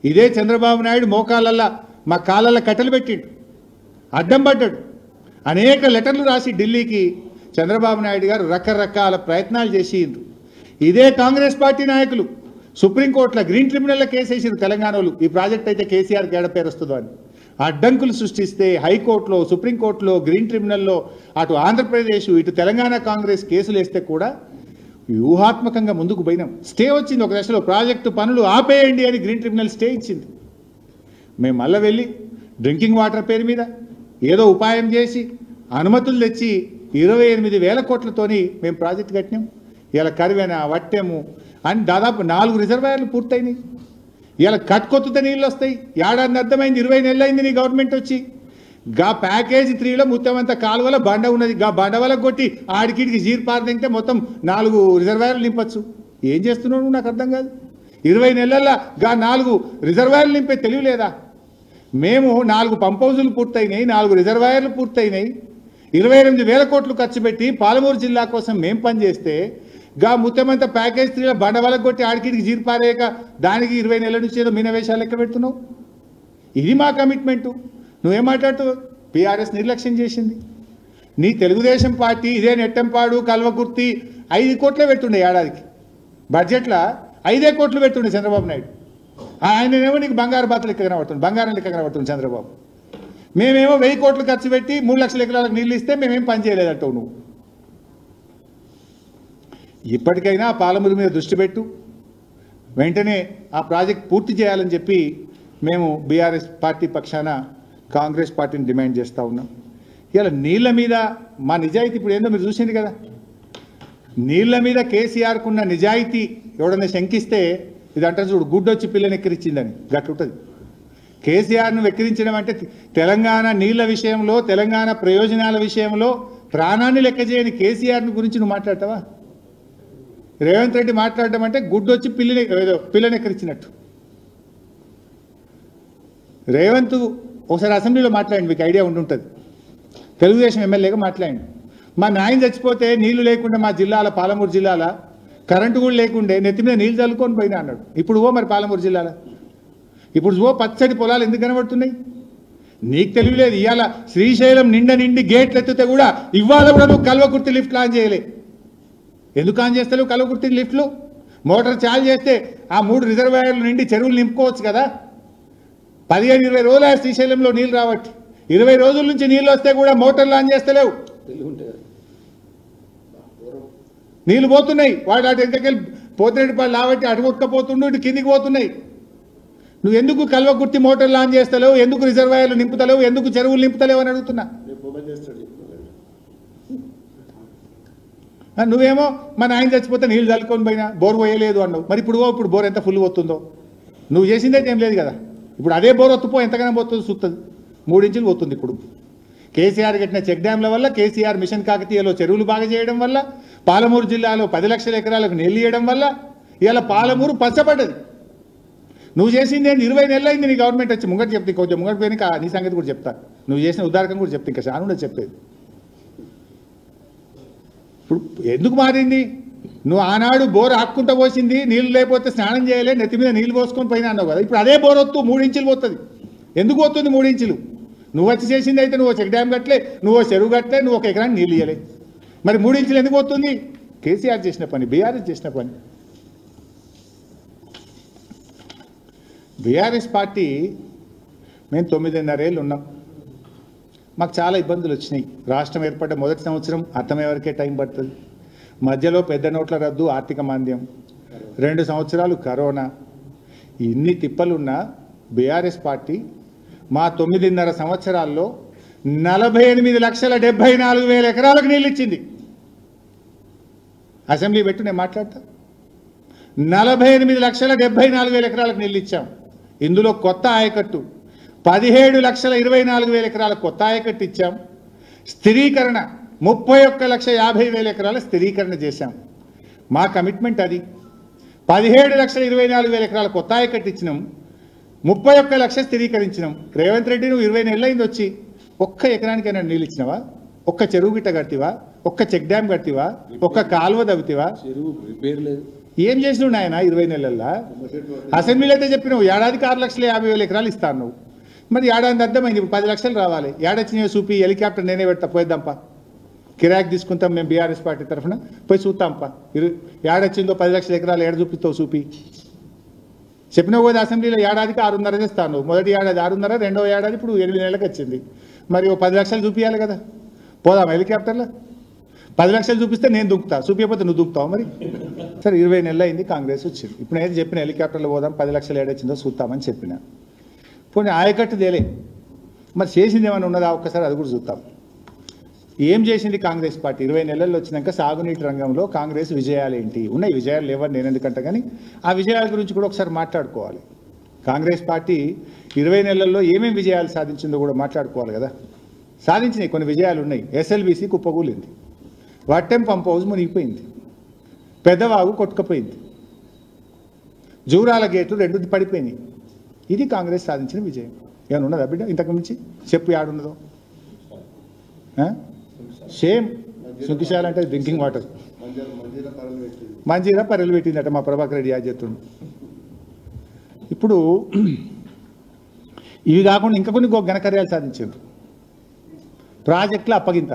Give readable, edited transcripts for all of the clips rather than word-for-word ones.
ఇదే చంద్రబాబు నాయుడు మోకాళ్ళల్లో మా కాళ్ళల్లో కట్టెలు పెట్టిండు, అడ్డం పడ్డాడు. అనేక లెటర్లు రాసి ఢిల్లీకి చంద్రబాబు నాయుడు గారు రకరకాల ప్రయత్నాలు చేసిండ్రు. ఇదే కాంగ్రెస్ పార్టీ నాయకులు సుప్రీంకోర్టులో గ్రీన్ ట్రిబ్యునల్లో కేసు వేసారు తెలంగాణలో, ఈ ప్రాజెక్ట్ అయితే కేసీఆర్కి ఏడ పేరు వస్తుందో అని. అడ్డంకులు సృష్టిస్తే హైకోర్టులో, సుప్రీంకోర్టులో, గ్రీన్ ట్రిబ్యునల్లో అటు ఆంధ్రప్రదేశ్ ఇటు తెలంగాణ కాంగ్రెస్ కేసులు వేస్తే కూడా వ్యూహాత్మకంగా ముందుకు పోయినాం. స్టే వచ్చింది ఒక దశలో, ప్రాజెక్టు పనులు ఆపేయండి అని గ్రీన్ ట్రిబ్యునల్ స్టే ఇచ్చింది. మేము మళ్ళీ వెళ్ళి డ్రింకింగ్ వాటర్ పేరు మీద ఏదో ఉపాయం చేసి అనుమతులు తెచ్చి 28,000 కోట్లతోని మేము ప్రాజెక్టు కట్టినాం. ఇలా కరివెన, వట్టెము అని దాదాపు 4 రిజర్వాయర్లు పూర్తయినాయి. ఇలా కట్టుకొత్తుత నీళ్ళు వస్తాయి. ఏడాది అర్థమైంది, 20 నెలలు అయింది నీ గవర్నమెంట్ వచ్చి. గా ప్యాకేజీ 3లో మొత్తం అంతా కాలువల బండ ఉన్నది. గా బండ వల్ల కొట్టి ఆడికిడికి జీర్ పారదింటే మొత్తం 4 రిజర్వాయర్లు నింపచ్చు. ఏం చేస్తున్నావు నాకు అర్థం కాదు. 20 నెలల్లో గా 4 రిజర్వాయర్లు నింపే తెలివి లేదా? మేము 4 పంప్ హౌజులు పూర్తయినాయి, 4 రిజర్వాయర్లు పూర్తయినాయి, 28,000 కోట్లు ఖర్చు పెట్టి పాలమూరు జిల్లా కోసం మేము పనిచేస్తే గా ముత్తమంతా ప్యాకేజ్ 3లో బండ వల్ల కొట్టి ఆడికిడికి జీర్ పారేయక దానికి 20 నెలల నుంచి ఏదో మీనవేషాలు లెక్క పెడుతున్నావు. ఇది మా కమిట్మెంటు. నువ్వేం మాట్లాడుతావు? PRS నిర్లక్ష్యం చేసింది. నీ తెలుగుదేశం పార్టీ ఇదే నెట్టంపాడు, కల్వకుర్తి 5 కోట్లే పెట్టుండే ఏడాదికి. బడ్జెట్లో 5 కోట్లు పెట్టుండే చంద్రబాబు నాయుడు. ఆయననేమో నీకు బంగారు బాతలు లెక్క కనబడుతుంది, బంగారం లెక్క కనబడుతుంది చంద్రబాబు. మేమేమో 1000 కోట్లు ఖర్చు పెట్టి 3 లక్షల ఎకరాలకు నీళ్ళు ఇస్తే మేమేం పని చేయలేదంటావు నువ్వు. ఇప్పటికైనా పాలమూరు మీద దృష్టి పెట్టు, వెంటనే ఆ ప్రాజెక్ట్ పూర్తి చేయాలని చెప్పి మేము బీఆర్ఎస్ పార్టీ పక్షాన కాంగ్రెస్ పార్టీని డిమాండ్ చేస్తూ ఉన్నాం. ఇలా నీళ్ళ మీద మా నిజాయితీ ఇప్పుడు ఏందో మీరు చూసింది కదా. నీళ్ళ మీద కేసీఆర్కున్న నిజాయితీ ఎవడన్నా శంకిస్తే ఇది అంటారు చూడు, గుడ్డొచ్చి పిల్లని ఎక్కిరించిందని గట్టుంటుంది. కేసీఆర్ను వెక్కిరించడం అంటే తెలంగాణ నీళ్ళ విషయంలో, తెలంగాణ ప్రయోజనాల విషయంలో ప్రాణాన్ని లెక్క చేయని కేసీఆర్ని గురించి నువ్వు మాట్లాడతావా? రేవంత్ రెడ్డి మాట్లాడడం అంటే గుడ్డొచ్చి పిల్లని ఎక్కిరించినట్టు. రేవంత్ ఒకసారి అసెంబ్లీలో మాట్లాడండి, మీకు ఐడియా ఉండుంటుంది. తెలుగుదేశం ఎమ్మెల్యేగా మాట్లాడండి. మా నాయన చచ్చిపోతే నీళ్లు లేకుండా మా జిల్లాల, పాలమూరు జిల్లాల కరెంటు కూడా లేకుండే నెత్తి మీద నీళ్ళు చల్లుకొని పోయినా అన్నాడు. ఇప్పుడు మరి పాలమూరు జిల్లాల ఇప్పుడు పచ్చడి పొలాలు ఎందుకు కనబడుతున్నాయి? నీకు తెలియలేదు. ఇవాళ శ్రీశైలం నిండి గేట్లు ఎత్తితే కూడా ఇవాళ కూడా నువ్వు కల్వకుర్తి లిఫ్ట్ ఆన్ చేయలే. ఎందుకు ఆన్ చేస్తలేవు కల్వకుర్తి లిఫ్ట్లు? మోటార్ చాలు చేస్తే ఆ 3 రిజర్వాయర్లు నిండి చెరువులు నింపుకోవచ్చు కదా. 15-20 రోజులు శ్రీశైలంలో నీళ్ళు రావట్టి, 20 రోజుల నుంచి నీళ్ళు వస్తే కూడా మోటార్లు ఆన్ చేస్తలేవు. నీళ్ళు పోతున్నాయి, వాడు అటు ఎంతకెళ్ళి పోతిరెడ్డిపాడు లావట్టి అటు కొట్టుకపోతుండు, ఇటు కిందికి పోతున్నాయి. నువ్వు ఎందుకు కల్వకుర్తి మోటార్లు ఆన్ చేస్తలేవు? ఎందుకు రిజర్వాయర్లు నింపుతలేవు? ఎందుకు చెరువులు నింపుతలేవు అని అడుగుతున్నా. నువ్వేమో మన ఆయన చచ్చిపోతే నీళ్ళు చల్లుకొని పోయినా బోర్ పోయలేదు అన్నావు. మరి ఇప్పుడు బోర్ ఎంత ఫుల్ పోతుందో నువ్వు చేసిందైతే ఏం లేదు కదా. ఇప్పుడు అదే బోర్ ఒత్తుపో ఎంతగానో పోతుందో చూస్తుంది. 3 ఇంచులు పోతుంది. ఇప్పుడు కేసీఆర్ కట్టిన చెక్ డ్యాంల వల్ల, కేసీఆర్ మిషన్ కాకతీయలో చెరువులు బాగా చేయడం వల్ల, పాలమూరు జిల్లాలో 10 లక్షల ఎకరాలకు నీళ్ళు ఇవ్వడం వల్ల ఇవాళ పాలమూరు పచ్చబడ్డది. నువ్వు చేసింది ఏంటి? 20 నెలలు అయింది నీ గవర్నమెంట్ వచ్చి. ముంగట చెప్తే కొంచెం ముంగట పోయినాక నీ సంగతి కూడా చెప్తా. నువ్వు చేసిన ఉదారకం కూడా చెప్తే ఇంకా చాలా ఉండదు చెప్పేది. ఇప్పుడు ఎందుకు మారింది? నువ్వు ఆనాడు బోర్ ఆక్కుంటూ పోసింది, నీళ్ళు లేకపోతే స్నానం చేయలే, నెత్తి మీద నీళ్ళు పోసుకొని పోయినా అన్నావు కదా. ఇప్పుడు అదే బోర్ వస్తూ 3 ఇంచులు పోతుంది. ఎందుకు పోతుంది 3 ఇంచులు? నువ్వు వచ్చి చేసింది అయితే నువ్వు చెక్ డ్యామ్ కట్టలే, నువ్వు చెరువు కట్టలే, నువ్వు 1 ఎకరానికి నీళ్ళు ఇవ్వలే. మరి 3 ఇంచులు ఎందుకు పోతుంది? కేసీఆర్ చేసిన పని, బీఆర్ఎస్ చేసిన పని. బీఆర్ఎస్ పార్టీ మేము 9.5 ఏళ్ళు ఉన్నాం. మాకు చాలా ఇబ్బందులు వచ్చినాయి. రాష్ట్రం ఏర్పడ్డ మొదటి సంవత్సరం అర్థమయ్యే వరకే టైం పడుతుంది. మధ్యలో పెద్ద నోట్ల రద్దు, ఆర్థిక మాంద్యం, 2 సంవత్సరాలు కరోనా. ఇన్ని తిప్పలున్నా బీఆర్ఎస్ పార్టీ మా 9.5 సంవత్సరాల్లో 48,74,000 ఎకరాలకు నీళ్ళు ఇచ్చింది. అసెంబ్లీ పెట్టు నేను మాట్లాడతా. 48,74,000 ఎకరాలకు నీళ్ళు ఇచ్చాం. ఇందులో కొత్త ఆయకట్టు 17,24,000 ఎకరాలకు కొత్త ఆయకట్టు ఇచ్చాం. స్థిరీకరణ 31,50,000 ఎకరాల స్థిరీకరణ చేశాం. మా కమిట్మెంట్ అది. 17,24,000 ఎకరాల కొత్త ఆయకట్టు ఇచ్చినాం, 31 లక్ష స్థిరీకరించినాం. రేవంత్ రెడ్డి నువ్వు 20 నెలలు అయింది వచ్చి, 1 ఎకరానికైనా నీళ్ళు ఇచ్చినావా? 1 చెరువు గిట్ట కట్టివా? 1 చెక్ డ్యామ్ కట్టివా? 1 కాలువ దవ్వుతివా? ఏం చేసినావు ఆయన 20 నెలల్లో? అసెంబ్లీలో అయితే చెప్పినావు ఏడాదికి 6,50,000 ఎకరాలు ఇస్తాను నువ్వు. మరి ఏడాది అర్థమైంది, ఇప్పుడు 10 లక్షలు రావాలి. ఏడొచ్చినాయో చూపి, హెలికాప్టర్ నేనే పెడతా, పోయిద్దాంపా, కిరాక్ తీసుకుంటాం మేము బీఆర్ఎస్ పార్టీ తరఫున, పోయి చూస్తాంపా. ఏడొచ్చిందో 10 లక్షల ఎకరాలు ఏడ చూపిస్తావు చూపి. చెప్పినావు కదా అసెంబ్లీలో ఏడాదికి 6.5 చేస్తాను. మొదటి ఏడాది 6.5, రెండవ ఏడాది ఇప్పుడు 8 నెలలకు వచ్చింది. మరి 10 లక్షలు చూపించాలి కదా, పోదాం హెలికాప్టర్లో. 10 లక్షలు చూపిస్తే నేను దుంకుతా, చూపించకపోతే నువ్వు దుంకుతావు. మరి సరే 20 నెలలు అయింది, కాంగ్రెస్ వచ్చింది. ఇప్పుడు నేను చెప్పిన హెలికాప్టర్లో పోదాం, 10 లక్షలు ఏడొచ్చిందో చూస్తామని చెప్పిన. పోనీ ఆయకట్టు తేలే, మరి చేసింది ఏమైనా ఉన్నదా ఒక్కసారి అది కూడా చూద్దాం. ఏం చేసింది కాంగ్రెస్ పార్టీ 20 నెలల్లో వచ్చినాక? సాగునీటి రంగంలో కాంగ్రెస్ విజయాలు ఏంటి? ఉన్నాయి, విజయాలు లేవని నేను ఎందుకంటే, కానీ ఆ విజయాల గురించి కూడా ఒకసారి మాట్లాడుకోవాలి. కాంగ్రెస్ పార్టీ 20 నెలల్లో ఏమేమి విజయాలు సాధించిందో కూడా మాట్లాడుకోవాలి కదా. సాధించినాయి, కొన్ని విజయాలు ఉన్నాయి. ఎస్ఎల్బీసీ కుప్పకూలింది, వట్టెం పంప్ హౌస్ మునిగిపోయింది, పెద్దవాగు కొట్టుకుపోయింది, జూరాల గేట్లు 2 పడిపోయినాయి. ఇది కాంగ్రెస్ సాధించిన విజయం. ఏమైనా ఉన్నదా బిడ్డ ఇంతకు మించి? చెప్పు ఏడున్నదో. సేమ్ సుఖిశాల అంటే డ్రింకింగ్ వాటర్, మంజీరా పర్రెలు పెట్టిందట మా ప్రభాకర్ రెడ్డి యాజెత్తుడు. ఇప్పుడు ఇవి కాకుండా ఇంకా కొన్ని ఘనకార్యాలు సాధించారు. ప్రాజెక్టుల అప్పగింత.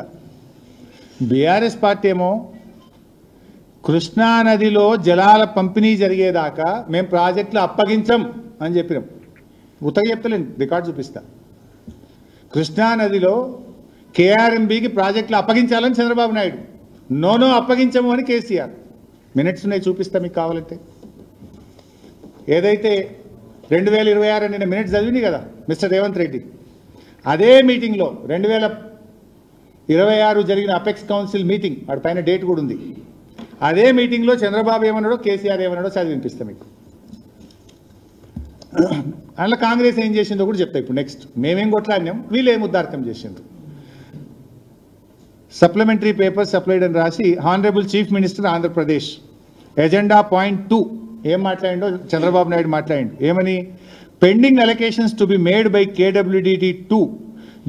బీఆర్ఎస్ పార్టీ ఏమో కృష్ణానదిలో జలాల పంపిణీ జరిగేదాకా మేము ప్రాజెక్టులు అప్పగించం అని చెప్పినాం. ఉత్తగా చెప్తలేను, రికార్డు చూపిస్తా. కృష్ణానదిలో కేఆర్ఎంబీకి ప్రాజెక్టులు అప్పగించాలని చంద్రబాబు నాయుడు, నో అప్పగించము అని కేసీఆర్. మినిట్స్ ఉన్నాయి, చూపిస్తా మీకు కావాలంటే. ఏదైతే 2026 నిన్న మినిట్స్ చదివింది కదా మిస్టర్ రేవంత్ రెడ్డి, అదే మీటింగ్లో 2026 జరిగిన అపెక్స్ కౌన్సిల్ మీటింగ్, వాడి పైన డేట్ కూడా ఉంది. అదే మీటింగ్లో చంద్రబాబు ఏమన్నాడో కేసీఆర్ ఏమన్నాడో చదివి వినిపిస్తాం మీకు. అందులో కాంగ్రెస్ ఏం చేసిందో కూడా చెప్తా ఇప్పుడు. నెక్స్ట్ మేమేం కొట్లాడినాం, వీళ్ళు ఏం ఉద్దార్థం చేసిండ్రు. సప్లిమెంటరీ పేపర్ సప్లైడ్ అని రాసి honourable chief minister Andhra Pradesh agenda point 2 ఏం మాట్లాడిండో చంద్రబాబు నాయుడు మాట్లాడిండు. ఏమని? Pending allocations to be made by KWDT2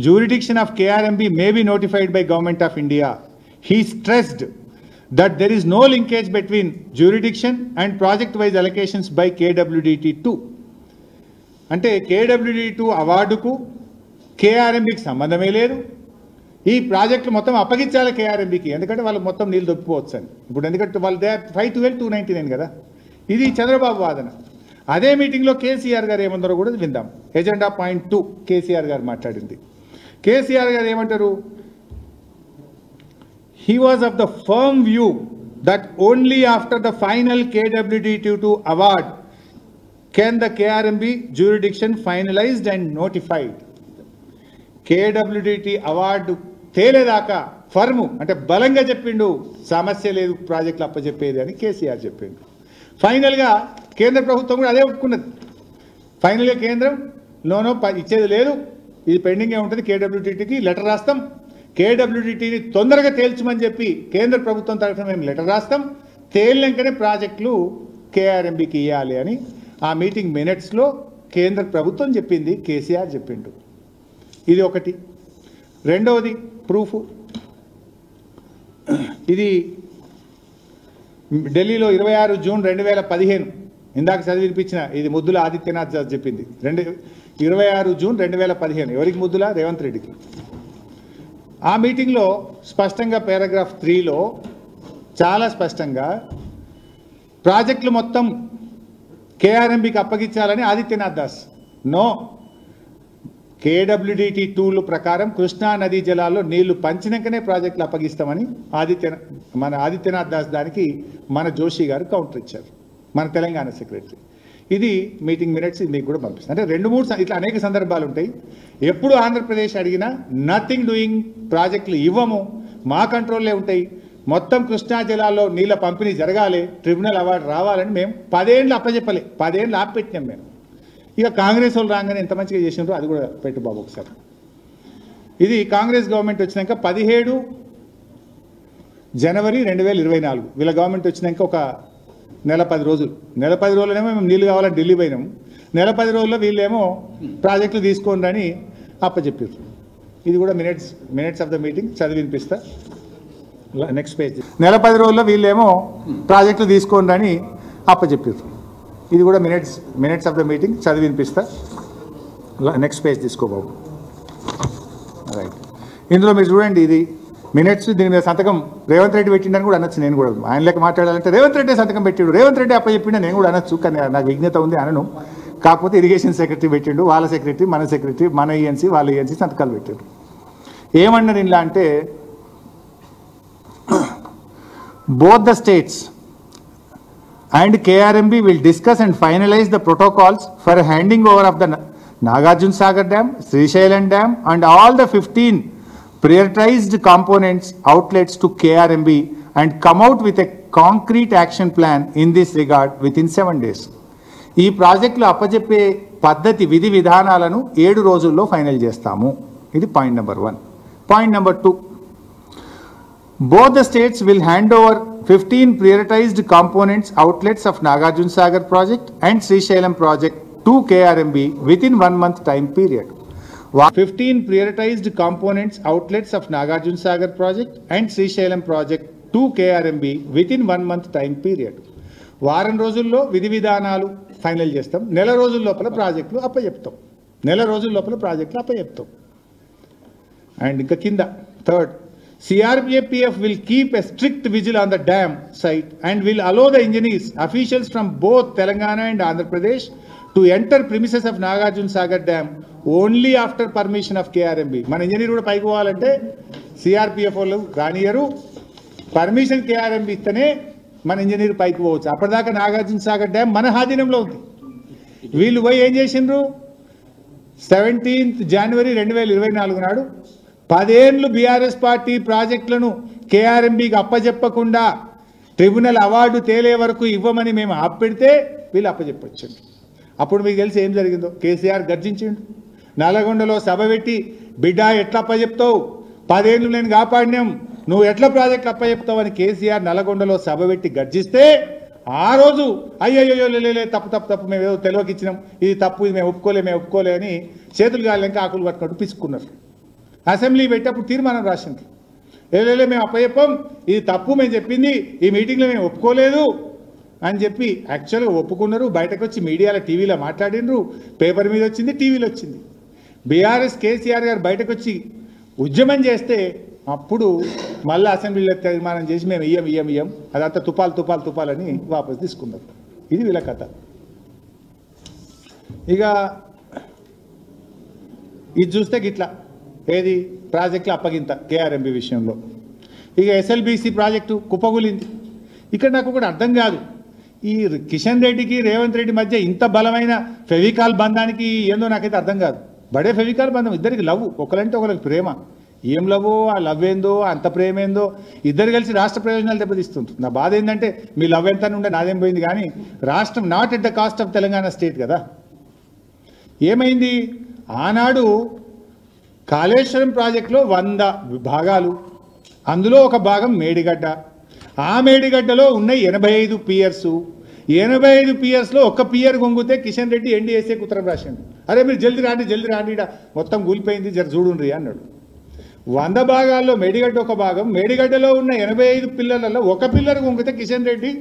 jurisdiction of KRMB may be notified by Government of India. He stressed that there is no linkage between jurisdiction and project-wise allocations by KWDT2. అంటే KWDT2 అవార్డుకు KRMBకి సంబంధమే లేదు. ఈ ప్రాజెక్టులు మొత్తం అప్పగించాలి KRMBకి, ఎందుకంటే వాళ్ళు మొత్తం నీళ్ళు దొప్పిపోవచ్చు అని. ఇప్పుడు ఎందుకంటే వాళ్ళు 512,299 కదా. ఇది చంద్రబాబు వాదన. అదే మీటింగ్లో కేసీఆర్ గారు ఏమన్నారో కూడా విందాం. ఎజెండా పాయింట్ 2 కేసీఆర్ గారు మాట్లాడింది. కేసీఆర్ గారు ఏమంటారు? He was of the firm view that only after the final KWDT2 award can the KRMB jurisdiction finalized and notified. KWDT award తేలేదాకా ఫర్ము అంటే బలంగా చెప్పిండు, సమస్య లేదు ప్రాజెక్టులు అప్పచెప్పేది అని కేసీఆర్ చెప్పిండు. ఫైనల్గా కేంద్ర ప్రభుత్వం కూడా అదే ఒప్పుకున్నది. ఫైనల్గా కేంద్రం నోనో ఇచ్చేది లేదు, ఇది పెండింగే ఉంటుంది, KWDTకి లెటర్ రాస్తాం, KWDTని తొందరగా తేల్చమని చెప్పి కేంద్ర ప్రభుత్వం తరఫున మేము లెటర్ రాస్తాం, తేలినాకనే ప్రాజెక్టులు KRMBకి ఇవ్వాలి అని ఆ మీటింగ్ మినిట్స్లో కేంద్ర ప్రభుత్వం చెప్పింది, కేసీఆర్ చెప్పిండు. ఇది ఒకటి. రెండవది ప్రూఫ్, ఇది ఢిల్లీలో 26 జూన్ 2015 ఇందాక చదివినిపించిన, ఇది ముద్దుల ఆదిత్యనాథ్ చెప్పింది. 26 జూన్ 2015 ఎవరికి ముద్దుల? రేవంత్ రెడ్డికి. ఆ మీటింగ్లో స్పష్టంగా పారాగ్రాఫ్ 3లో చాలా స్పష్టంగా ప్రాజెక్టులు మొత్తం KRMBకి అప్పగించాలని ఆదిత్యనాథ్ దాస్, నో, KWDT2 ప్రకారం కృష్ణా నదీ జలాల్లో నీళ్లు పంచినాకనే ప్రాజెక్టులు అప్పగిస్తామని మన ఆదిత్యనాథ్ దాస్ దానికి మన జోషి గారు కౌంటర్ ఇచ్చారు, మన తెలంగాణ సెక్రటరీ. ఇది మీటింగ్ మినిట్స్ మీకు కూడా పంపిస్తాను. అంటే 2-3 ఇట్లా అనేక సందర్భాలు ఉంటాయి. ఎప్పుడు ఆంధ్రప్రదేశ్ అడిగినా నథింగ్ డూయింగ్, ప్రాజెక్టులు ఇవ్వము, మా కంట్రోల్లే ఉంటాయి, మొత్తం కృష్ణా జిల్లాలో నీళ్ళ పంపిణీ జరగాలి, ట్రిబ్యునల్ అవార్డు రావాలని మేము 10 ఏళ్ళు అప్పచెప్పలే, 10 ఏళ్ళు ఆపిపెట్టినాం మేము. ఇక కాంగ్రెస్ వాళ్ళు రాగానే ఎంత మంచిగా చేసినారో అది కూడా పెట్టు బాబు ఒకసారి. ఇది కాంగ్రెస్ గవర్నమెంట్ వచ్చినాక 17 జనవరి 2024 వీళ్ళ గవర్నమెంట్ వచ్చినాక ఒక నెల 10 రోజులు, నెల 10 రోజులనేమో మేము నీళ్ళు కావాలని ఢిల్లీ పోయినాము, నెల 10 రోజుల్లో వీళ్ళేమో ప్రాజెక్టులు తీసుకోండి అని అప్పచెప్పారు. ఇది కూడా మినిట్స్ ఆఫ్ ద మీటింగ్ చదివి వినిపిస్తా. Next page. నెల 10 రోజుల్లో వీళ్ళేమో ప్రాజెక్టులు తీసుకోండి అని అప్పచెప్పారు. ఇది కూడా మినిట్స్ ఆఫ్ ద మీటింగ్ చదివి వినిపిస్తా. నెక్స్ట్ పేజ్ తీసుకో బాబు. రైట్, ఇందులో మీరు చూడండి, ఇది మినిట్స్. దీని మీద సంతకం రేవంత్ రెడ్డి పెట్టిండని కూడా అనొచ్చు. నేను కూడా ఆయన లెక్క మాట్లాడాలంటే రేవంత్ రెడ్డి సంతకం పెట్టిండు, రేవంత్ రెడ్డి అప్పచెప్పిండ నేను కూడా అనొచ్చు. కానీ నాకు విజ్ఞత ఉంది అనను. కాకపోతే ఇరిగేషన్ సెక్రటరీ పెట్టిండు, వాళ్ళ సెక్రటరీ, మన సెక్రటరీ, మన ఏఎన్సీ, వాళ్ళ ఏఎన్సీ సంతకాలు పెట్టారు. ఏమన్నారు ఇలా అంటే, both the states and KRMB will discuss and finalize the protocols for handing over of the Nagarjuna Sagar Dam, Srisailam Dam and all the 15 prioritized components outlets to KRMB and come out with a concrete action plan in this regard within 7 days. ఈ ప్రాజెక్టులో అప్పచెప్పే పద్ధతి విధి విధానాలను 7 రోజుల్లో final చేస్తాము. ఇది point number 1. Point number 2, both the states will hand over 15 prioritized components outlets of Nagarjuna Sagar project and Srisailam project to KRMB within 1 month time period. 15 prioritized components outlets of Nagarjuna Sagar project and Srisailam project to KRMB within 1 month time period. వారం రోజుల్లో విధి విధానాలు final చేస్తాం, నెల రోజుల లోపల ప్రాజెక్టులు అప్పచెప్తాం, and ఇంకా కింద third, CRPF will keep a strict vigil on the dam site and will allow the engineers, officials from both Telangana and Andhra Pradesh to enter premises of Nagarjuna Sagar Dam only after permission of KRMB. మన engineer కూడా పైకి పోవాలంటే CRPF వాళ్ళు రానియరు, permission KRMB ఇస్తేనే మన engineer పైకి పోవచ్చు. అప్పటిదాకా నాగార్జున సాగర్ డ్యామ్ మన ఆధీనంలో ఉంది. వీళ్ళు పోయి ఏం చేసిండ్రు, 17th January 2024 నాడు 10 ఏళ్ళు బీఆర్ఎస్ పార్టీ ప్రాజెక్టులను KRMBకి అప్పచెప్పకుండా ట్రిబ్యునల్ అవార్డు తేలే వరకు ఇవ్వమని మేము ఆపెడితే వీళ్ళు అప్పచెప్పొచ్చండి. అప్పుడు మీకు తెలిసి ఏం జరిగిందో, కేసీఆర్ గర్జించిండు, నల్లగొండలో సభ పెట్టి, బిడ్డ ఎట్లా అప్పచెప్తావు, 10 ఏళ్ళు నేను కాపాడినాం, నువ్వు ఎట్లా ప్రాజెక్టులు అప్పచెప్తావు అని కేసీఆర్ నల్లగొండలో సభ పెట్టి గర్జిస్తే, ఆ రోజు అయ్యయ్యో లే తప్పు మేము ఏదో తెలియక ఇచ్చినాం, ఇది తప్పు, ఇది మేము ఒప్పుకోలే అని చేతులు గాలింక ఆకులు పట్టుకుంటూ పిసుకున్నారు. అసెంబ్లీ పెట్టేప్పుడు తీర్మానం రాసింది, లేదు మేము అప్పచెప్పం, ఇది తప్పు, మేము చెప్పింది ఈ మీటింగ్లో మేము ఒప్పుకోలేదు అని చెప్పి యాక్చువల్గా ఒప్పుకున్నారు. బయటకు వచ్చి మీడియాలో, టీవీలో మాట్లాడినరు, పేపర్ మీద వచ్చింది, టీవీలో వచ్చింది. బీఆర్ఎస్ కేసీఆర్ గారు బయటకు వచ్చి ఉద్యమం చేస్తే అప్పుడు మళ్ళీ అసెంబ్లీలో తీర్మానం చేసి మేము ఇయ్యం అదంతా తుపాలని వాపసు తీసుకున్నారు. ఇది వీళ్ళ కథ. ఇక ఇది చూస్తే గిట్లా ఏది ప్రాజెక్టులు అప్పగింత KRMB విషయంలో. ఇక SLBC ప్రాజెక్టు కుప్పగులింది. ఇక్కడ నాకు ఒకటి అర్థం కాదు, ఈ కిషన్ రెడ్డికి రేవంత్ రెడ్డి మధ్య ఇంత బలమైన ఫెవికాల్ బంధానికి ఏందో నాకైతే అర్థం కాదు. బడే ఫెవికాల్ బంధం, ఇద్దరికి లవ్, ఒకరంటే ఒకరికి ప్రేమ. ఏం లవో, ఆ లవ్ ఏందో, అంత ప్రేమ ఏందో, ఇద్దరు కలిసి రాష్ట్ర ప్రయోజనాలు దెబ్బతీస్తుంది. నా బాధ ఏంటంటే మీ లవ్ ఎంత ఉండే నాదేం పోయింది, కానీ రాష్ట్రం not at the cost of Telangana state కదా. ఏమైంది, ఆనాడు కాళేశ్వరం ప్రాజెక్టులో 100 భాగాలు, అందులో ఒక భాగం మేడిగడ్డ. ఆ మేడిగడ్డలో ఉన్న 85 పియర్స్, 85 పియర్స్లో ఒక్క పియర్ గొంగితే కిషన్ రెడ్డి NDSAకి ఉత్తరం రాసిండు, అరే మీరు జల్దీ రాండి మొత్తం కూలిపోయింది, జర చూడుండ్రి అన్నాడు. 100 భాగాల్లో మేడిగడ్డ ఒక భాగం, మేడిగడ్డలో ఉన్న 85 పిల్లర్లలో ఒక పిల్లర్ గొంగితే కిషన్ రెడ్డి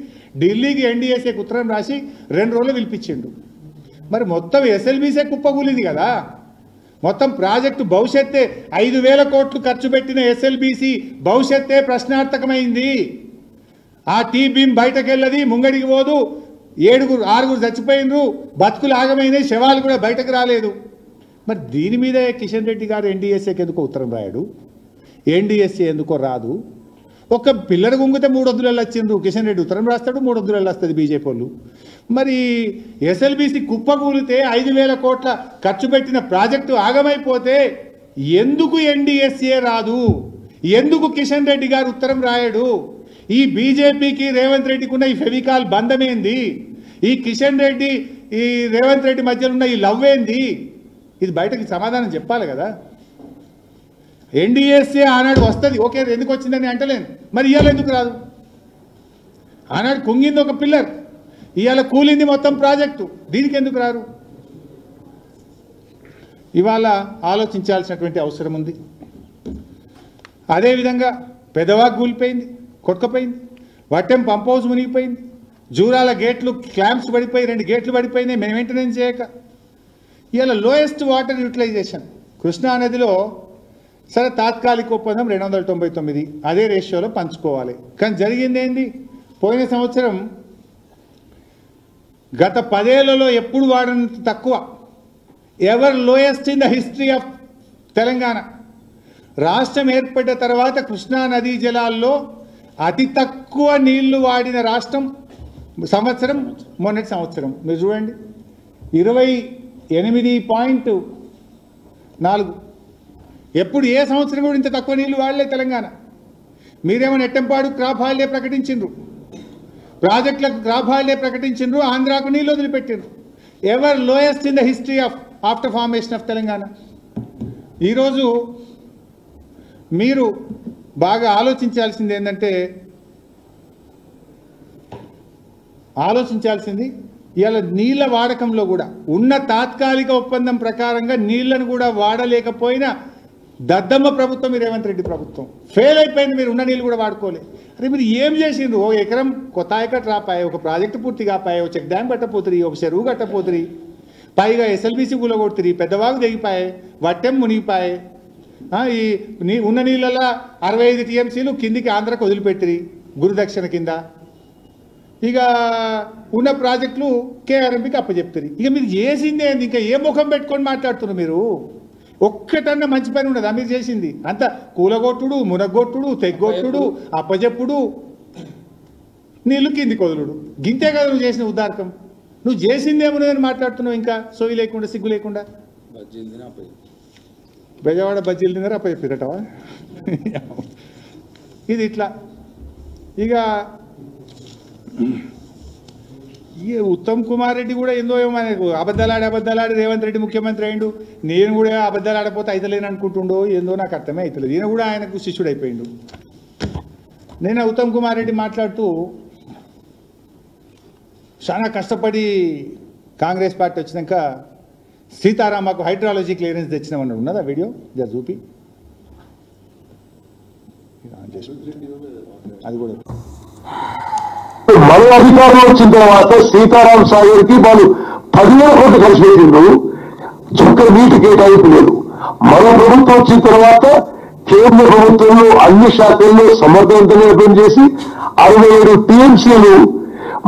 ఢిల్లీకి NDSAకి ఉత్తరం రాసి 2 రోజులు పిలిపించిండు. మరి మొత్తం SLBC కుప్పకూలింది కదా. మొత్తం ప్రాజెక్టు భవిష్యత్తే 5,000 కోట్లు ఖర్చు పెట్టిన SLBC భవిష్యత్తే ప్రశ్నార్థకమైంది. ఆ టీ బీమ్ బయటకెళ్ళది, ముంగడికి పోదు, 6 చచ్చిపోయినరు, బతుకులు ఆగమైనాయి, శవాలు కూడా బయటకు రాలేదు. మరి దీని మీద కిషన్ రెడ్డి గారు NDSAకి ఎందుకో ఉత్తరం రాయడు, NDSA ఎందుకో రాదు. ఒక పిల్లర్ గుంగితే 300 వచ్చిండ్రు, కిషన్ రెడ్డి ఉత్తరం రాస్తాడు, 300 వస్తుంది బీజేపీ వాళ్ళు. మరి SLBC కుప్పకూలితే 5,000 కోట్ల ఖర్చు పెట్టిన ప్రాజెక్టు ఆగమైపోతే ఎందుకు NDSA రాదు, ఎందుకు కిషన్ రెడ్డి గారు ఉత్తరం రాయడు? ఈ బీజేపీకి రేవంత్ రెడ్డికి ఉన్న ఈ ఫెవికాల్ బంధం ఏంది, ఈ కిషన్ రెడ్డి ఈ రేవంత్ రెడ్డి మధ్యలో ఉన్న ఈ లవ్ ఏంది? ఇది బయటకి సమాధానం చెప్పాలి కదా. NDSA ఆనాడు వస్తుంది, ఓకే, ఎందుకు వచ్చిందని అంటలేను, మరి ఇవాళ ఎందుకు రాదు? ఆనాడు కుంగింది ఒక పిల్లర్, ఇవాళ కూలింది మొత్తం ప్రాజెక్టు, దీనికి ఎందుకు రారు? ఇవాళ ఆలోచించాల్సినటువంటి అవసరం ఉంది. అదేవిధంగా పెదవాగు కూలిపోయింది, కొట్టుకపోయింది, వట్టెం పంప్ హౌస్ మునిగిపోయింది, జూరాల గేట్లు క్లాంప్స్ పడిపోయి 2 గేట్లు పడిపోయినాయి మేము మెయింటెనెన్స్ చేయక. ఇవాళ లోయెస్ట్ వాటర్ యూటిలైజేషన్ కృష్ణా నదిలో సరే తాత్కాలిక ఒప్పందం 299 అదే రేషియోలో పంచుకోవాలి. కానీ జరిగింది ఏంది, పోయిన సంవత్సరం గత 10 ఏళ్లలో ఎప్పుడు వాడినంత తక్కువ, ever lowest in the history of Telangana. రాష్ట్రం ఏర్పడ్డ తర్వాత కృష్ణా నదీ జలాల్లో అతి తక్కువ నీళ్లు వాడిన రాష్ట్రం సంవత్సరం మొన్నటి సంవత్సరం మీరు చూడండి 28.4. ఎప్పుడు ఏ సంవత్సరం కూడా ఇంత తక్కువ నీళ్లు వాడలే తెలంగాణ. మీరేమో నెట్టంపాడు క్రాప్ హాలిడే ప్రకటించిండ్రు, ప్రాజెక్టులకు క్రాప్ హాలిడే ప్రకటించిండ్రు, ఆంధ్రాకు నీళ్ళు వదిలిపెట్టిండ్రు. Ever lowest in the history of after formation of Telangana. ఈరోజు మీరు బాగా ఆలోచించాల్సింది ఏంటంటే, ఇవాళ నీళ్ల వాడకంలో కూడా ఉన్న తాత్కాలిక ఒప్పందం ప్రకారంగా నీళ్లను కూడా వాడలేకపోయిన దద్దమ్మ ప్రభుత్వం ఈ రేవంత్ రెడ్డి ప్రభుత్వం. ఫెయిల్ అయిపోయింది. మీరు ఉన్న నీళ్ళు కూడా వాడుకోలే. అరే మీరు ఏం చేసిండ్రు? ఓ ఎకరం కొత్త ఆయకట్ రాపాయి, ఒక ప్రాజెక్టు పూర్తి కాపాయి, ఒక చెక్ డ్యామ్ కట్టపోతురి, ఒక చెరువు కట్టపోతురి, పైగా ఎస్ఎల్బీసీ కూలగొడుతురి, పెద్దవాగు తెగిపాయి, వట్టెం మునిగిపాయి. ఈ ఉన్న నీళ్ళల్లో 65 టీఎంసీలు కిందికి ఆంధ్రకు వదిలిపెట్టిరి గురుదక్షిణ కింద. ఇక ఉన్న ప్రాజెక్టులు కేఆర్ఎంపీకి అప్పచెప్తారు. ఇక మీరు చేసిందే ఇంకా ఏ ముఖం పెట్టుకొని మాట్లాడుతున్నారు మీరు? ఒక్కటన్నా మంచి పని ఉండదా మీరు చేసింది? అంత కూలగొట్టుడు, మునగొట్టుడు, తెగ్గొట్టుడు, అప్పచెప్పుడు, నీళ్ళు కిందికి వదులుడు, గింతే కదా నువ్వు చేసిన ఉదారకం. నువ్వు చేసిందేమో నేను మాట్లాడుతున్నావు ఇంకా సోయి లేకుండా సిగ్గు లేకుండా. బెజవాడ బజ్జీలు తిన్నారా అప్పచెప్పిరటవా? ఇది ఇట్లా. ఇక ఉత్తమ్ కుమార్ రెడ్డి కూడా ఏందో మనకు అబద్ధాలాడి రేవంత్ రెడ్డి ముఖ్యమంత్రి అయిండు. నేను కూడా అబద్ధాలు ఆడపోతే అయితలేను అనుకుంటుండో ఏందో నాకు అర్థమే అవుతలేదు. ఈయన కూడా ఆయనకు శిష్యుడు అయిపోయిండు. నేను ఉత్తమ్ కుమార్ రెడ్డి మాట్లాడుతూ చాలా కష్టపడి కాంగ్రెస్ పార్టీ వచ్చినాక సీతారామకు హైడ్రాలజీ క్లియరెన్స్ తెచ్చినామన్నాడు. ఉన్నదా వీడియో జర చూపి? అది కూడా మన అధికారంలో వచ్చిన తర్వాత సీతారాం సాగర్ కి వాళ్ళు 10,000 కోట్లు ఖర్చు పెట్టిండ్రు, చుక్క నీటి కేటాయింపు లేదు. మన ప్రభుత్వం వచ్చిన తర్వాత కేంద్ర ప్రభుత్వంలో అన్ని శాఖల్లో సమర్థవంతంగా పనిచేసి 67 టీఎంసీలు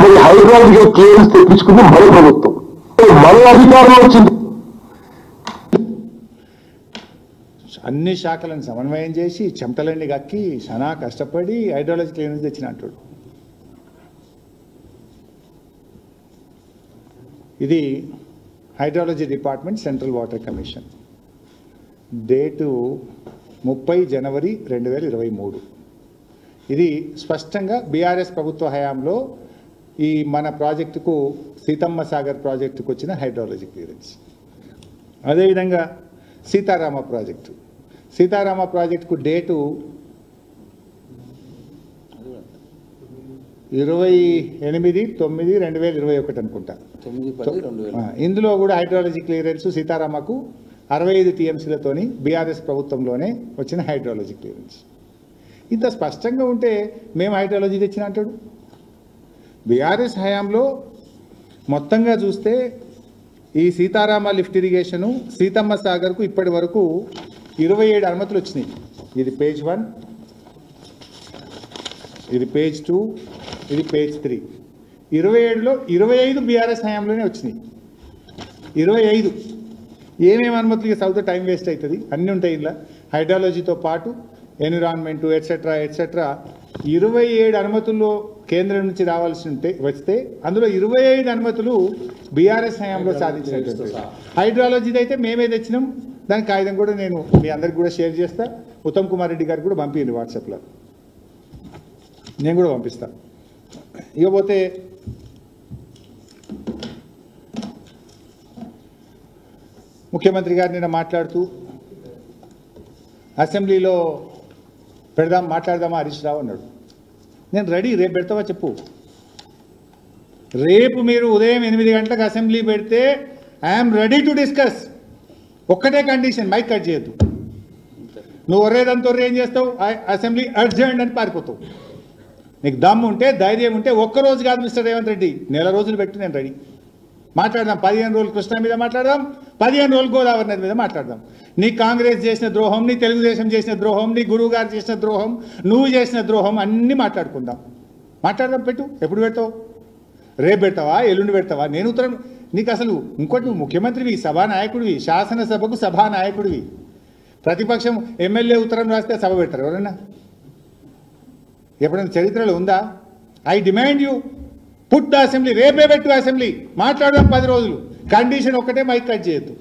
మరి హైదరాబాద్ క్లియరెన్స్ తెప్పించుకుంది మన ప్రభుత్వం. మన అధికారంలో వచ్చింది అన్ని శాఖలను సమన్వయం చేసి చెమటలన్నీ కక్కి చాలా కష్టపడి హైడ్రాలజీ క్లియరెన్స్ తెచ్చిన అంటాడు. ఇది hydrology department central water commission date 30 జనవరి 2023. ఇది స్పష్టంగా బీఆర్ఎస్ ప్రభుత్వ హయాంలో ఈ మన ప్రాజెక్టుకు సీతమ్మ సాగర్ ప్రాజెక్టుకు వచ్చిన హైడ్రాలజీ క్లియరెన్స్. అదేవిధంగా సీతారామ ప్రాజెక్టుకు డేటు 28/9/2021 అనుకుంటా. ఇందులో కూడా హైడ్రాలజీ క్లియరెన్స్ సీతారామకు 65 టీఎంసీలతోని బీఆర్ఎస్ ప్రభుత్వంలోనే వచ్చిన హైడ్రాలజీ క్లియరెన్స్. ఇంత స్పష్టంగా ఉంటే మేము హైడ్రాలజీ తెచ్చిన అంటాడు. బీఆర్ఎస్ హయాంలో మొత్తంగా చూస్తే ఈ సీతారామ లిఫ్ట్ ఇరిగేషను సీతమ్మ సాగర్కు ఇప్పటి వరకు 27 అనుమతులు వచ్చినాయి. ఇది పేజ్ 1, ఇది పేజ్ 2, ఇది పేజ్ 3. 27లో 25 బీఆర్ఎస్ హయాంలోనే వచ్చినాయి. 25 ఏమేమి అనుమతులు చదివితే టైం వేస్ట్ అవుతుంది. అన్నీ ఉంటాయి ఇలా హైడ్రాలజీతో పాటు ఎన్విరాన్మెంటు ఎట్సెట్రా 27 అనుమతుల్లో కేంద్రం నుంచి రావాల్సి వస్తే అందులో 25 అనుమతులు బీఆర్ఎస్ హయాంలో సాధించినటువంటి. హైడ్రాలజీది అయితే మేమే తెచ్చినాం. దాని కాగితం కూడా నేను మీ అందరికి కూడా షేర్ చేస్తా. ఉత్తమ్ కుమార్ రెడ్డి గారికి కూడా పంపించండి వాట్సాప్లో, నేను కూడా పంపిస్తా. ఇకపోతే ముఖ్యమంత్రి గారు నిన్న మాట్లాడుతూ అసెంబ్లీలో మాట్లాడదామా హరీష్ రావు అన్నాడు. నేను రెడీ, రేపు పెడతావా చెప్పు. రేపు మీరు ఉదయం 8 గంటలకు అసెంబ్లీ పెడితే ఐఎమ్ రెడీ టు డిస్కస్. ఒక్కటే కండిషన్, మైక్ కట్ చేయొద్దు. నువ్వు ఒర్రేదంతా ఏం చేస్తావు, అసెంబ్లీ అర్జెంట్ అని పారిపోతావు. నీకు దమ్ము ఉంటే ధైర్యం ఉంటే ఒక్కరోజు కాదు మిస్టర్ రేవంత్ రెడ్డి, నెల రోజులు పెట్టి నేను రెడీ. మాట్లాడదాం, 15 రోజులు కృష్ణా మీద మాట్లాడదాం, 15 రోజులు గోదావరి నది మీద మాట్లాడదాం. నీ కాంగ్రెస్ చేసిన ద్రోహం, నీ తెలుగుదేశం చేసిన ద్రోహం, నీ గురువు గారు చేసిన ద్రోహం, నువ్వు చేసిన ద్రోహం అన్నీ మాట్లాడుకుందాం. మాట్లాడదాం, పెట్టు. ఎప్పుడు పెడతావు? రేపు పెడతావా, ఎల్లుండి పెడతావా? నేను ఉత్తరం నీకు అసలు ఇంకోటి, నువ్వు ముఖ్యమంత్రివి, సభానాయకుడివి, శాసనసభకు సభానాయకుడివి. ప్రతిపక్షం ఎమ్మెల్యే ఉత్తరం రాస్తే సభ పెడతారు ఎవరన్నా? ఎప్పుడైనా చరిత్రలో ఉందా? I demand you put the assembly, రేపే పెట్టు అసెంబ్లీ, మాట్లాడదాం 10 రోజులు. కండిషన్ ఒక్కటే, మైక్ కట్ చేయొద్దు.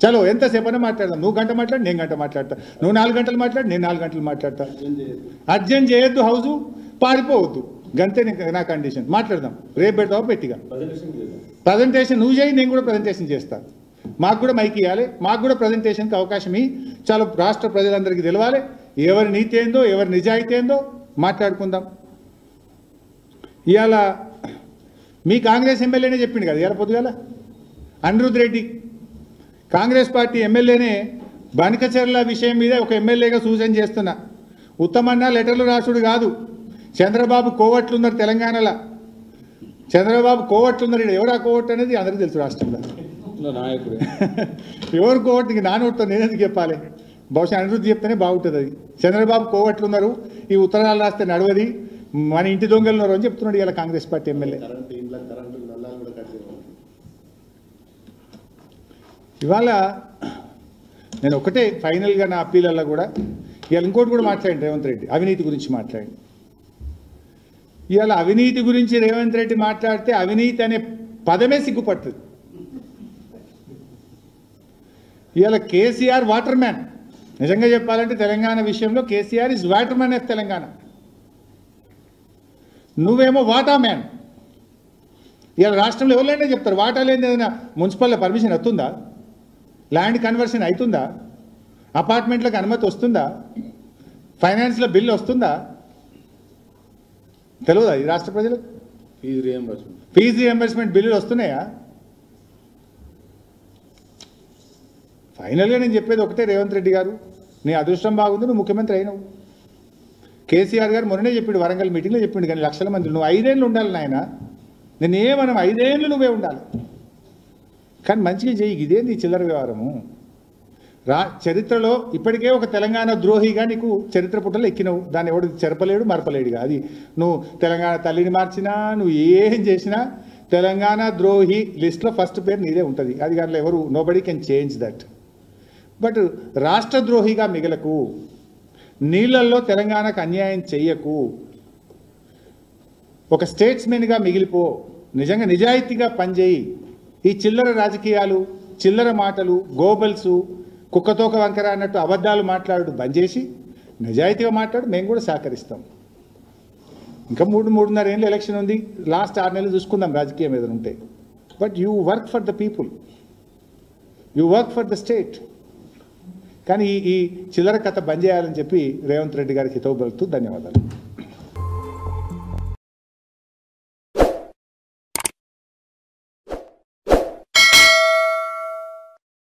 చలో ఎంతసేపైనా మాట్లాడదాం. నువ్వు గంట మాట్లాడు, నేను గంట మాట్లాడతా. నువ్వు 4 గంటలు మాట్లాడు, నేను 4 గంటలు మాట్లాడతా. అర్జెంట్ చేయొద్దు, హౌజు పారిపోవద్దు, గంతే నా కండిషన్. మాట్లాడదాం, రేపు పెడతావు పెట్టిగా. ప్రజెంటేషన్ నువ్వు చేయి, నేను కూడా ప్రజెంటేషన్ చేస్తాను. మాకు కూడా మైక్ ఇవ్వాలి, మాకు కూడా ప్రజెంటేషన్కి అవకాశం ఇవ్వి. చాలా రాష్ట్ర ప్రజలందరికీ తెలవాలి ఎవరి నీతి ఏందో, ఎవరి నిజాయితీ ఏందో. మాట్లాడుకుందాం. ఇవాళ మీ కాంగ్రెస్ ఎమ్మెల్యేనే చెప్పిండు కదా ఇవాళ పొద్దుగాల, అనిరుద్ రెడ్డి కాంగ్రెస్ పార్టీ ఎమ్మెల్యేనే బనకచెర్ల విషయం మీద ఒక ఎమ్మెల్యేగా సూచన చేస్తున్నా. ఉత్తమన్న లెటర్లు రాసుడు కాదు, చంద్రబాబు కోవట్లున్నారు తెలంగాణలో. చంద్రబాబు కోవట్లున్నారు. ఇక్కడ ఎవరు ఆ కోవట్ అనేది అందరికీ తెలుసు రాష్ట్రంలో. నాయకుడు ఎవరు కోవట్? ఇంక నానోటితో నేనెందుకు చెప్పాలి? బహుశా అనిరుద్ధి చెప్తేనే బాగుంటుంది అది. చంద్రబాబు కోవట్లున్నారు, ఈ ఉత్తరాలు రాస్తే నడవది, మన ఇంటి దొంగలు ఉన్నారు అని చెప్తున్నాడు ఇలా కాంగ్రెస్ పార్టీ ఎమ్మెల్యే. ఇవాళ నేను ఒకటే ఫైనల్గా నా అప్పీలల్లో కూడా, ఇవాళ ఇంకోటి కూడా మాట్లాడండి రేవంత్ రెడ్డి, అవినీతి గురించి మాట్లాడండి. ఇవాళ అవినీతి గురించి రేవంత్ రెడ్డి మాట్లాడితే అవినీతి అనే పదమే సిగ్గుపడుతుంది. ఇవాళ కేసీఆర్ వాటర్ మ్యాన్. నిజంగా చెప్పాలంటే తెలంగాణ విషయంలో KCR is water man of Telangana. నువ్వేమో వాటా మ్యాన్. ఇవాళ రాష్ట్రంలో ఎవరైనా చెప్తారు వాటా లేని ఏదైనా మున్సిపల్లో పర్మిషన్ వస్తుందా? ల్యాండ్ కన్వర్షన్ అవుతుందా? అపార్ట్మెంట్లకు అనుమతి వస్తుందా? ఫైనాన్స్లో బిల్లు వస్తుందా? తెలియదా ఈ రాష్ట్ర ప్రజలకు? ఫీజు రియంబర్స్మెంట్ బిల్లులు వస్తున్నాయా? ఫైనల్గా నేను చెప్పేది ఒకటే, రేవంత్ రెడ్డి గారు నీ అదృష్టం బాగుంది, నువ్వు ముఖ్యమంత్రి అయినావు. కేసీఆర్ గారు మొన్ననే చెప్పిండు, వరంగల్ మీటింగ్లో చెప్పిండు, కానీ లక్షల మంది నువ్వు 5 ఏళ్ళు ఉండాలి నాయన. నేనేమనం 5 ఏళ్ళు నువ్వే ఉండాలి, కానీ మంచిగా చేయి. ఇదే నీ చిల్లర వ్యవహారము. చరిత్రలో ఇప్పటికే ఒక తెలంగాణ ద్రోహిగా నీకు చరిత్ర పుట్టలో ఎక్కినవు. దాన్ని ఎవడు చెరపలేడు, మరపలేడుగా. అది నువ్వు తెలంగాణ తల్లిని మార్చినా, నువ్వు ఏం చేసినా తెలంగాణ ద్రోహి లిస్ట్లో ఫస్ట్ పేరు నీదే ఉంటుంది. అది కానీ ఎవరు, nobody can change that. But రాష్ట్రద్రోహిగా మిగలకు, నీళ్లల్లో తెలంగాణకు అన్యాయం చెయ్యకు, ఒక స్టేట్స్మెన్గా మిగిలిపో, నిజంగా నిజాయితీగా పనిచేయి. ఈ చిల్లర రాజకీయాలు, చిల్లర మాటలు, గోబల్సు, కుక్కతోక వంకర అన్నట్టు అబద్ధాలు మాట్లాడు బంద్ చేసి నిజాయితీగా మాట్లాడు. మేము కూడా సహకరిస్తాం. ఇంకా 3-3.5 ఏళ్ళు ఎలక్షన్ ఉంది, లాస్ట్ 6 నెలలు చూసుకుందాం రాజకీయం ఏదైనా ఉంటే. But you work for the people, you work for the state. కానీ ఈ చిల్లర కథ బంద్ చేయాలని చెప్పి రేవంత్ రెడ్డి గారికి హితవు పలుకుతూ ధన్యవాదాలు.